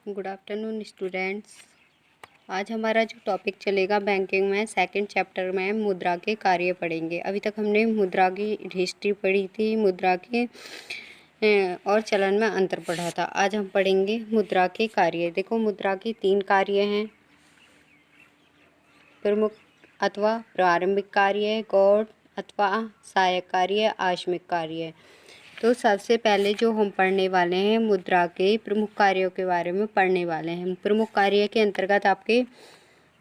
Good afternoon students. आज हमारा जो टॉपिक चलेगा बैंकिंग में सेकंड चैप्टर में मुद्रा के कार्य पढ़ेंगे। अभी तक हमने मुद्रा की हिस्ट्री पढ़ी थी, मुद्रा के और चलन में अंतर पढ़ा था। आज हम पढ़ेंगे मुद्रा के कार्य। देखो, मुद्रा के 3 कार्य हैं, प्रमुख अथवा प्रारंभिक कार्य, गौण अथवा सहायक कार्य, आकस्मिक कार्य। तो सबसे पहले जो हम पढ़ने वाले हैं मुद्रा के प्रमुख कार्यों के बारे में पढ़ने वाले हैं। प्रमुख कार्य के अंतर्गत आपके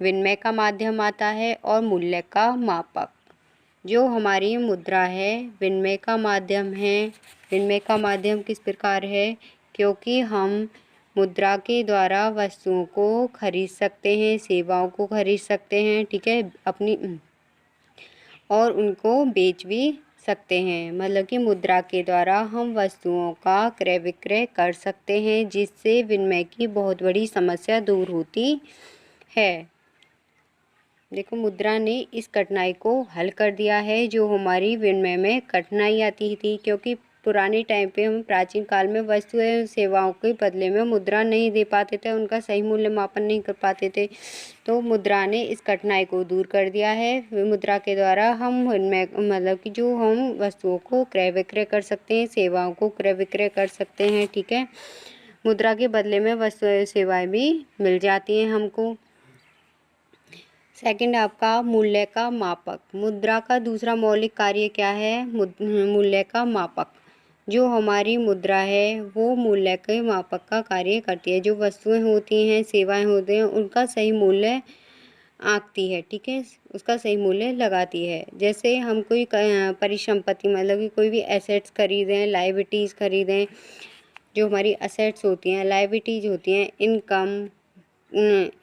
विनिमय का माध्यम आता है और मूल्य का मापक। जो हमारी मुद्रा है विनिमय का माध्यम है। विनिमय का माध्यम किस प्रकार है? क्योंकि हम मुद्रा के द्वारा वस्तुओं को खरीद सकते हैं, सेवाओं को खरीद सकते हैं, ठीक है, अपनी, और उनको बेच भी सकते हैं। मतलब कि मुद्रा के द्वारा हम वस्तुओं का क्रय विक्रय कर सकते हैं, जिससे विनिमय की बहुत बड़ी समस्या दूर होती है। देखो, मुद्रा ने इस कठिनाई को हल कर दिया है, जो हमारी विनिमय में कठिनाई आती थी। क्योंकि पुराने टाइम पे हम प्राचीन काल में वस्तु एवं सेवाओं के बदले में मुद्रा नहीं दे पाते थे, उनका सही मूल्य मापन नहीं कर पाते थे। तो मुद्रा ने इस कठिनाई को दूर कर दिया है। मुद्रा के द्वारा हम मतलब कि जो हम वस्तुओं को क्रय विक्रय कर सकते हैं, सेवाओं को क्रय विक्रय कर सकते हैं, ठीक है। मुद्रा के बदले में वस्तु सेवाएं भी मिल जाती हैं हमको। सेकंड आपका मूल्य का मापक। मुद्रा का दूसरा मौलिक कार्य क्या है? मूल्य का मापक। जो हमारी मुद्रा है वो मूल्य के मापक का कार्य करती है। जो वस्तुएं होती हैं, सेवाएं होती हैं, उनका सही मूल्य आंकती है, ठीक है, उसका सही मूल्य लगाती है। जैसे हम कोई परिसंपत्ति, मतलब कि कोई भी एसेट्स खरीदें, लायबिलिटीज़ खरीदें, जो हमारी एसेट्स होती हैं, लायबिलिटीज़ होती हैं,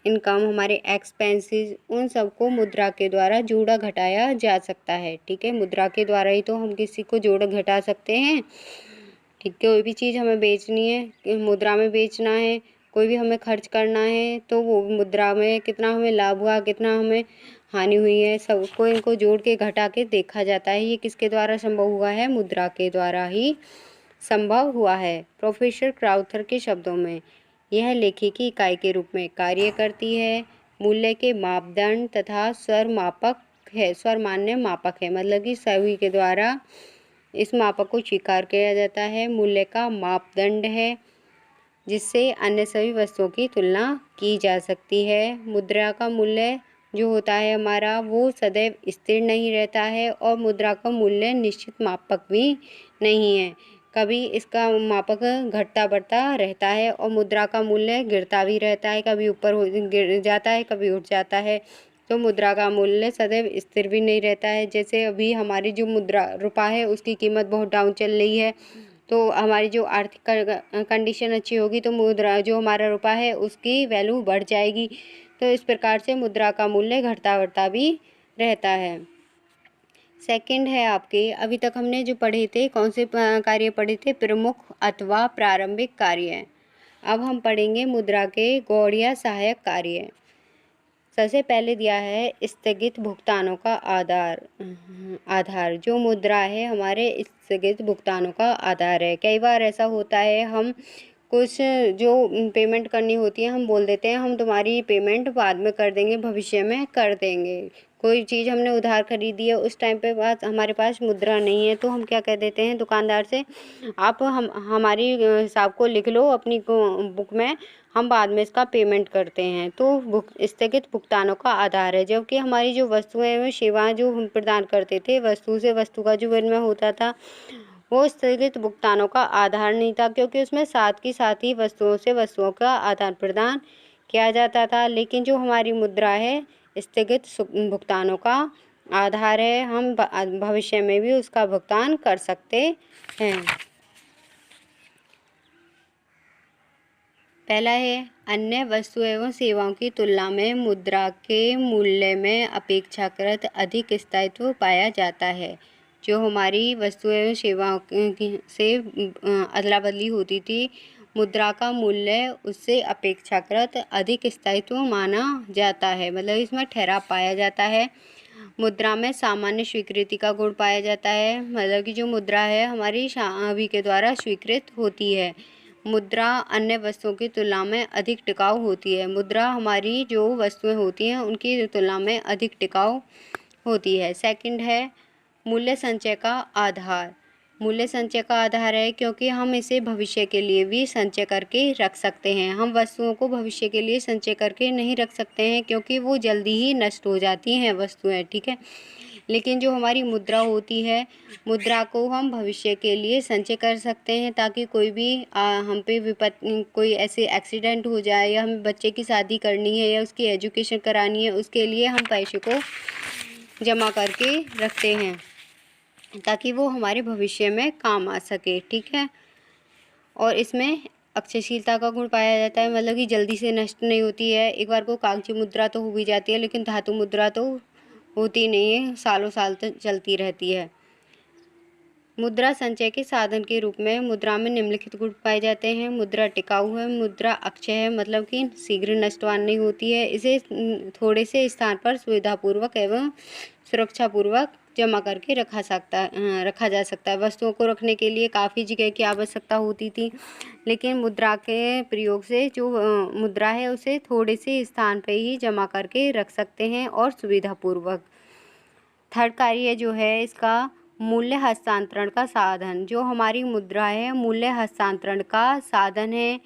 इनकम, हमारे एक्सपेंसेस, उन सबको मुद्रा के द्वारा जोड़ा घटाया जा सकता है, ठीक है। मुद्रा के द्वारा ही तो हम किसी को जोड़ा घटा सकते हैं, ठीक। कोई भी चीज़ हमें बेचनी है, मुद्रा में बेचना है, कोई भी हमें खर्च करना है, तो वो मुद्रा में कितना हमें लाभ हुआ, कितना हमें हानि हुई है, सबको इनको जोड़ के घटा के देखा जाता है। ये किसके द्वारा संभव हुआ है? मुद्रा के द्वारा ही संभव हुआ है। प्रोफेसर क्राउथर के शब्दों में, यह लेखी की इकाई के रूप में कार्य करती है। मूल्य के मापदंड तथा स्वर मापक है, स्वर मान्य मापक है, मतलब कि सभी के द्वारा इस मापक को स्वीकार किया जाता है। मूल्य का मापदंड है जिससे अन्य सभी वस्तुओं की तुलना की जा सकती है। मुद्रा का मूल्य जो होता है हमारा, वो सदैव स्थिर नहीं रहता है, और मुद्रा का मूल्य निश्चित मापक भी नहीं है। कभी इसका मापक घटता बढ़ता रहता है, और मुद्रा का मूल्य गिरता भी रहता है, कभी ऊपर गिर जाता है, कभी उठ जाता है। तो मुद्रा का मूल्य सदैव स्थिर भी नहीं रहता है। जैसे अभी हमारी जो मुद्रा रुपया है उसकी कीमत बहुत डाउन चल रही है, तो हमारी जो आर्थिक कंडीशन अच्छी होगी तो मुद्रा, जो हमारा रुपया है, उसकी वैल्यू बढ़ जाएगी। तो इस प्रकार से मुद्रा का मूल्य घटता बढ़ता भी रहता है। सेकंड है आपके, अभी तक हमने जो पढ़े थे, कौन से कार्य पढ़े थे? प्रमुख अथवा प्रारंभिक कार्य। अब हम पढ़ेंगे मुद्रा के गौण या सहायक कार्य। सबसे पहले दिया है स्थगित भुगतानों का आधार। जो मुद्रा है हमारे स्थगित भुगतानों का आधार है। कई बार ऐसा होता है, हम कुछ जो पेमेंट करनी होती है, हम बोल देते हैं हम तुम्हारी पेमेंट बाद में कर देंगे, भविष्य में कर देंगे। कोई चीज़ हमने उधार खरीदी है, उस टाइम पे हमारे पास मुद्रा नहीं है, तो हम क्या कह देते हैं दुकानदार से, आप हमारी हिसाब को लिख लो अपनी बुक में, हम बाद में इसका पेमेंट करते हैं। तो स्थगित भुगतानों का आधार है। जबकि हमारी जो वस्तुएं एवं सेवाएं जो हम प्रदान करते थे, वस्तु से वस्तु का जो विनिमय होता था, वो स्थगित भुगतानों का आधार नहीं था, क्योंकि उसमें साथ ही वस्तुओं से वस्तुओं का आदान प्रदान किया जाता था। लेकिन जो हमारी मुद्रा है स्थगित भुगतानों का आधार है, हम भविष्य में भी उसका भुगतान कर सकते हैं। पहला है, अन्य वस्तु एवं सेवाओं की तुलना में मुद्रा के मूल्य में अपेक्षाकृत अधिक स्थायित्व पाया जाता है। जो हमारी वस्तु एवं सेवाओं से अदला बदली होती थी, मुद्रा का मूल्य उससे अपेक्षाकृत अधिक स्थायित्व माना जाता है, मतलब इसमें ठहराव पाया जाता है। मुद्रा में सामान्य स्वीकृति का गुण पाया जाता है, मतलब कि जो मुद्रा है हमारी सभी के द्वारा स्वीकृत होती है। मुद्रा अन्य वस्तुओं की तुलना में अधिक टिकाऊ होती है। मुद्रा हमारी जो वस्तुएं होती हैं उनकी तुलना में अधिक टिकाऊ होती है। सेकंड है मूल्य संचय का आधार। मूल्य संचय का आधार है क्योंकि हम इसे भविष्य के लिए भी संचय करके रख सकते हैं। हम वस्तुओं को भविष्य के लिए संचय करके नहीं रख सकते हैं क्योंकि वो जल्दी ही नष्ट हो जाती हैं वस्तुएं, ठीक है। लेकिन जो हमारी मुद्रा होती है, मुद्रा को हम भविष्य के लिए संचय कर सकते हैं ताकि कोई भी हम पे विपत्ति, कोई ऐसे एक्सीडेंट हो जाए या हमें बच्चे की शादी करनी है या उसकी एजुकेशन करानी है, उसके लिए हम पैसे को जमा करके रखते हैं ताकि वो हमारे भविष्य में काम आ सके, ठीक है। और इसमें अक्षयशीलता का गुण पाया जाता है, मतलब कि जल्दी से नष्ट नहीं होती है। एक बार को कागजी मुद्रा तो हो भी जाती है लेकिन धातु मुद्रा तो होती नहीं है, सालों साल तक चलती रहती है। मुद्रा संचय के साधन के रूप में मुद्रा में निम्नलिखित गुण पाए जाते हैं। मुद्रा टिकाऊ है, मुद्रा अक्षय है, मतलब कि शीघ्र नष्टवान नहीं होती है। इसे थोड़े से स्थान पर सुविधापूर्वक एवं सुरक्षापूर्वक जमा करके रखा जा सकता है। वस्तुओं को रखने के लिए काफ़ी जगह की आवश्यकता होती थी, लेकिन मुद्रा के प्रयोग से जो मुद्रा है उसे थोड़े से स्थान पर ही जमा करके रख सकते हैं और सुविधापूर्वक। थर्ड कार्य जो है इसका मूल्य हस्तांतरण का साधन। जो हमारी मुद्रा है मूल्य हस्तांतरण का साधन है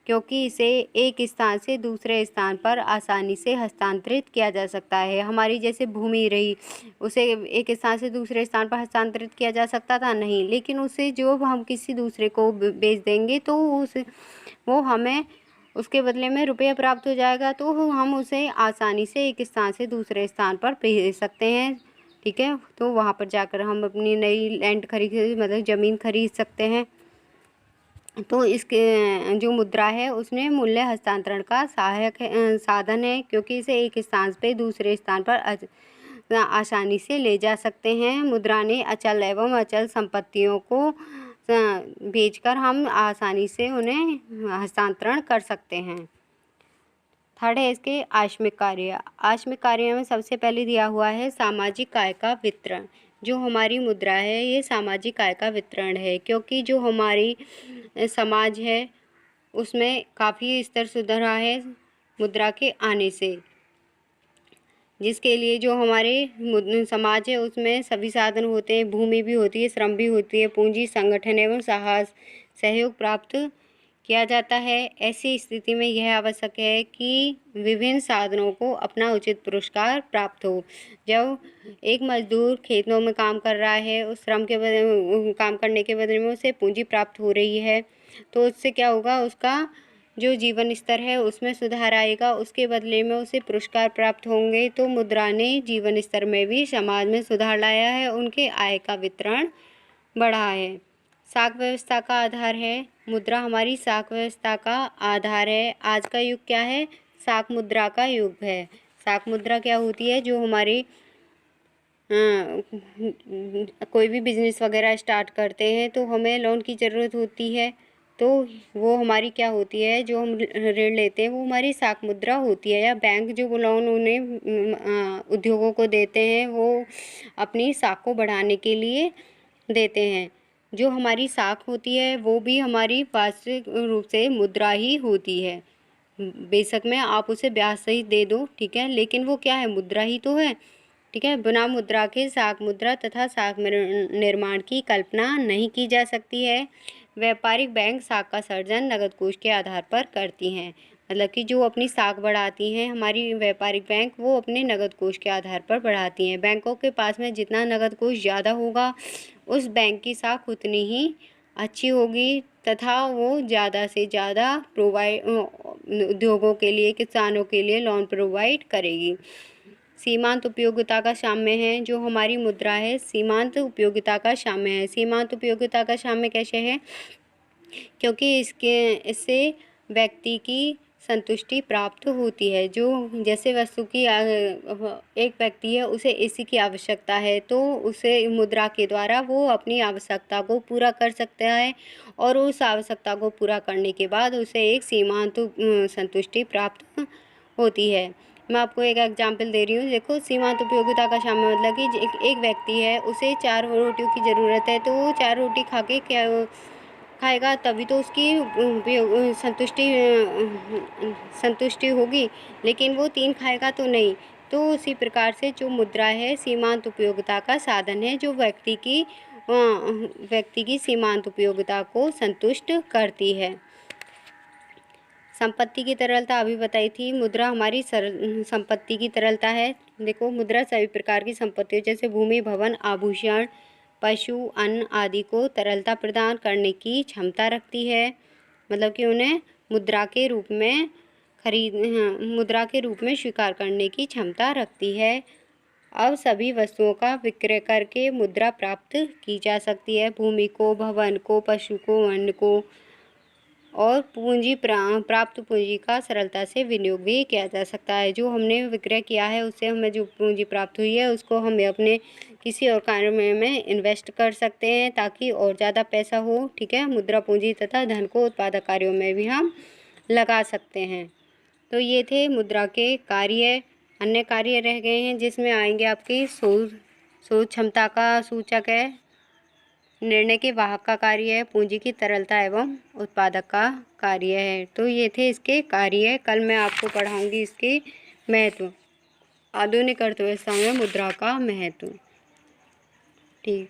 क्योंकि इसे एक स्थान से दूसरे स्थान पर आसानी से हस्तांतरित किया जा सकता है। हमारी जैसे भूमि रही, उसे एक स्थान से दूसरे स्थान पर हस्तांतरित किया जा सकता था नहीं, लेकिन उसे जो हम किसी दूसरे को बेच देंगे तो वो हमें उसके बदले में रुपया प्राप्त हो जाएगा, तो हम उसे आसानी से एक स्थान से दूसरे स्थान पर भेज सकते हैं, ठीक है। तो वहाँ पर जाकर हम अपनी नई लैंड खरीद, मतलब ज़मीन खरीद सकते हैं। तो इसके जो मुद्रा है उसमें मूल्य हस्तांतरण का सहायक साधन है क्योंकि इसे एक स्थान से दूसरे स्थान पर आसानी से ले जा सकते हैं। मुद्रा ने अचल एवं अचल संपत्तियों को बेचकर हम आसानी से उन्हें हस्तांतरण कर सकते हैं। थर्ड है इसके आश्मिक कार्य। आश्मिक कार्य में सबसे पहले दिया हुआ है सामाजिक आय का वितरण। जो हमारी मुद्रा है ये सामाजिक आय का वितरण है क्योंकि जो हमारी समाज है उसमें काफ़ी स्तर सुधरा है मुद्रा के आने से, जिसके लिए जो हमारे समाज है उसमें सभी साधन होते हैं, भूमि भी होती है, श्रम भी होती है, पूंजी, संगठन एवं सहयोग प्राप्त किया जाता है। ऐसी स्थिति में यह आवश्यक है कि विभिन्न साधनों को अपना उचित पुरस्कार प्राप्त हो। जब एक मजदूर खेतों में काम कर रहा है, उस श्रम के बदले, काम करने के बदले में उसे पूंजी प्राप्त हो रही है, तो उससे क्या होगा, उसका जो जीवन स्तर है उसमें सुधार आएगा, उसके बदले में उसे पुरस्कार प्राप्त होंगे। तो मुद्रा ने जीवन स्तर में भी समाज में सुधार लाया है, उनके आय का वितरण बढ़ा है। साख व्यवस्था का आधार है। मुद्रा हमारी साख व्यवस्था का आधार है। आज का युग क्या है, साख मुद्रा का युग है। साख मुद्रा क्या होती है, जो हमारी कोई भी बिजनेस वगैरह स्टार्ट करते हैं तो हमें लोन की ज़रूरत होती है, तो वो हमारी क्या होती है, जो हम ऋण लेते हैं वो हमारी साख मुद्रा होती है। या बैंक जो लोन उन्हें उद्योगों को देते हैं वो अपनी साख को बढ़ाने के लिए देते हैं। जो हमारी साख होती है वो भी हमारी वास्तविक रूप से मुद्रा ही होती है। बेशक में आप उसे ब्याज सहित दे दो, ठीक है, लेकिन वो क्या है, मुद्रा ही तो है, ठीक है। बिना मुद्रा के साख मुद्रा तथा साख निर्माण की कल्पना नहीं की जा सकती है। व्यापारिक बैंक साख का सर्जन नगद कोष के आधार पर करती हैं, मतलब कि जो अपनी साख बढ़ाती हैं हमारी व्यापारिक बैंक, वो अपने नगद कोष के आधार पर बढ़ाती हैं। बैंकों के पास में जितना नगद कोष ज़्यादा होगा उस बैंक की साख उतनी ही अच्छी होगी तथा वो ज़्यादा से ज़्यादा उद्योगों के लिए, किसानों के लिए लोन प्रोवाइड करेगी। सीमांत उपयोगिता का साम्य है। जो हमारी मुद्रा है सीमांत उपयोगिता का साम्य है। सीमांत उपयोगिता का साम्य कैसे है, क्योंकि इससे व्यक्ति की संतुष्टि प्राप्त होती है। जो जैसे वस्तु की एक व्यक्ति है उसे इसी की आवश्यकता है तो उसे मुद्रा के द्वारा वो अपनी आवश्यकता को पूरा कर सकता है और उस आवश्यकता को पूरा करने के बाद उसे एक सीमांत संतुष्टि प्राप्त होती है। मैं आपको एक एग्जाम्पल दे रही हूँ। देखो, सीमांत उपयोगिता का साम्य मतलब कि एक व्यक्ति है, उसे 4 रोटियों की ज़रूरत है, तो वो 4 रोटी खा के क्या खाएगा तभी तो उसकी संतुष्टि होगी, लेकिन वो 3 खाएगा तो नहीं। तो उसी प्रकार से जो मुद्रा है सीमांत उपयोगिता का साधन है, जो व्यक्ति की सीमांत उपयोगिता को संतुष्ट करती है। संपत्ति की तरलता अभी बताई थी। मुद्रा हमारी संपत्ति की तरलता है। देखो, मुद्रा सभी प्रकार की संपत्तियों जैसे भूमि, भवन, आभूषण, पशु, अन्न आदि को तरलता प्रदान करने की क्षमता रखती है। मतलब कि उन्हें मुद्रा के रूप में स्वीकार करने की क्षमता रखती है। अब सभी वस्तुओं का विक्रय करके मुद्रा प्राप्त की जा सकती है। भूमि को, भवन को, पशु को, अन्न को और प्राप्त पूंजी का सरलता से विनियोग भी किया जा सकता है। जो हमने विक्रय किया है उससे हमें जो पूंजी प्राप्त हुई है उसको हमें अपने किसी और कार्य में इन्वेस्ट कर सकते हैं ताकि और ज़्यादा पैसा हो। ठीक है, मुद्रा पूंजी तथा धन को उत्पादक कार्यों में भी हम लगा सकते हैं। तो ये थे मुद्रा के कार्य। अन्य कार्य रह गए हैं जिसमें आएंगे आपकी शोध क्षमता का सूचक है, निर्णय के वाहक का कार्य है, पूंजी की तरलता एवं उत्पादक का कार्य है। तो ये थे इसके कार्य। कल मैं आपको पढ़ाऊंगी इसके महत्व, आधुनिक अर्थव्यवस्था में मुद्रा का महत्व। ठीक।